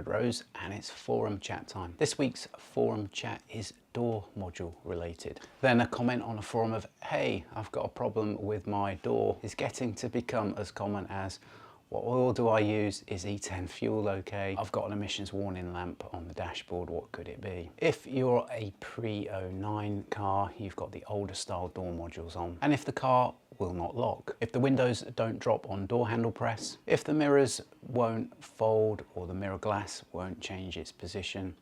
Bamfordrose, and it's forum chat time. This week's forum chat is door module related. Then a comment on a forum of, hey, I've got a problem with my door, is getting to become as common as, what oil do I use? Is E10 fuel okay? I've got an emissions warning lamp on the dashboard, what could it be? If you're a pre-09 car, you've got the older style door modules on. And if the car will not lock, if the windows don't drop on door handle press, if the mirrors won't fold or the mirror glass won't change its position,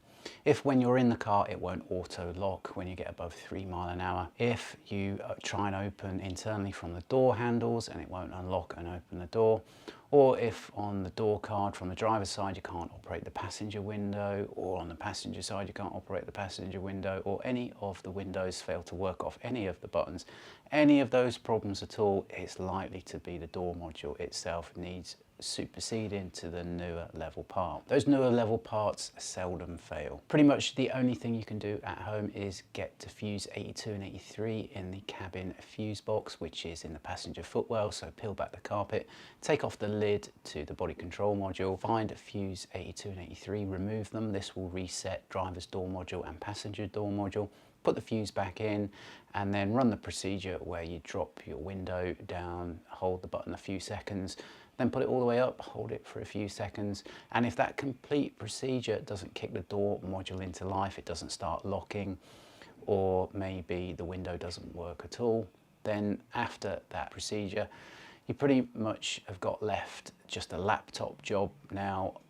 if when you're in the car it won't auto lock when you get above 3 miles an hour, if you try and open internally from the door handles and it won't unlock and open the door, or if on the door card from the driver's side you can't operate the passenger window, or on the passenger side you can't operate the passenger window, or any of the windows fail to work off any of the buttons, any of those problems at all, it's likely to be the door module itself needs superseding to the newer level part. Those newer level parts seldom fail. Pretty much the only thing you can do at home is get to fuse 82 and 83 in the cabin fuse box, which is in the passenger footwell. So peel back the carpet, take off the lid to the body control module, find fuse 82 and 83, remove them. This will reset driver's door module and passenger door module. Put the fuse back in and then run the procedure where you drop your window down, hold the button a few seconds, then put it all the way up, hold it for a few seconds. And if that complete procedure doesn't kick the door module into life, it doesn't start locking, or maybe the window doesn't work at all, then after that procedure, you pretty much have got left just a laptop job now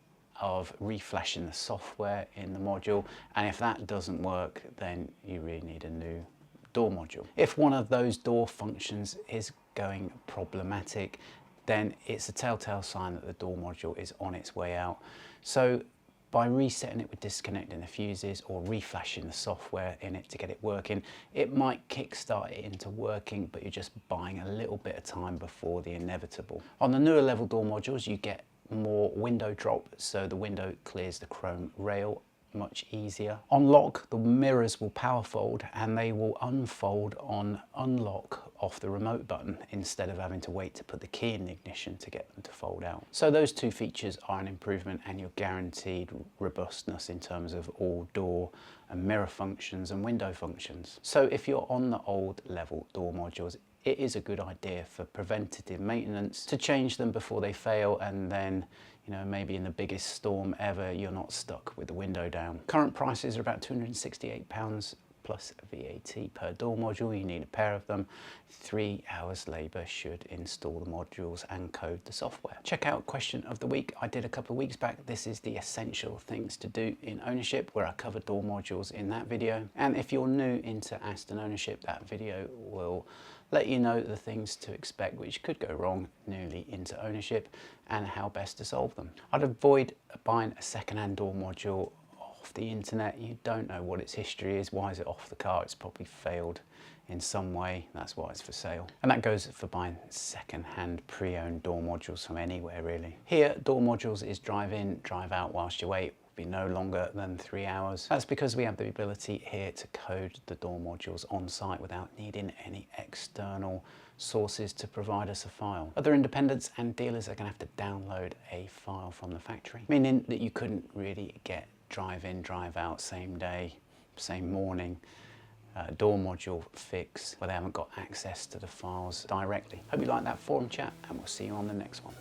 of reflashing the software in the module. And if that doesn't work, then you really need a new door module. If one of those door functions is going problematic, then it's a telltale sign that the door module is on its way out. So by resetting it with disconnecting the fuses or reflashing the software in it to get it working, it might kickstart it into working, but you're just buying a little bit of time before the inevitable. On the newer level door modules, you get more window drop, so the window clears the chrome rail much easier. On lock, the mirrors will power fold and they will unfold on unlock off the remote button instead of having to wait to put the key in the ignition to get them to fold out. So those two features are an improvement, and you're guaranteed robustness in terms of all door and mirror functions and window functions. So if you're on the old level door modules, it is a good idea for preventative maintenance to change them before they fail, and then, you know, maybe in the biggest storm ever, you're not stuck with the window down. Current prices are about £268 plus VAT per door module. You need a pair of them. 3 hours labour should install the modules and code the software. Check out question of the week I did a couple of weeks back. This is the essential things to do in ownership, where I covered door modules in that video. And if you're new into Aston ownership, that video will let you know the things to expect which could go wrong newly into ownership and how best to solve them. I'd avoid buying a second-hand door module off the internet. You don't know what its history is. Why is it off the car? It's probably failed in some way. That's why it's for sale. And that goes for buying second-hand pre-owned door modules from anywhere, really. Here, door modules is drive in, drive out whilst you wait. Be no longer than 3 hours. That's because we have the ability here to code the door modules on site without needing any external sources to provide us a file. Other independents and dealers are going to have to download a file from the factory, meaning that you couldn't really get drive in, drive out, same day, same morning door module fix where they haven't got access to the files directly. Hope you like that forum chat, and we'll see you on the next one.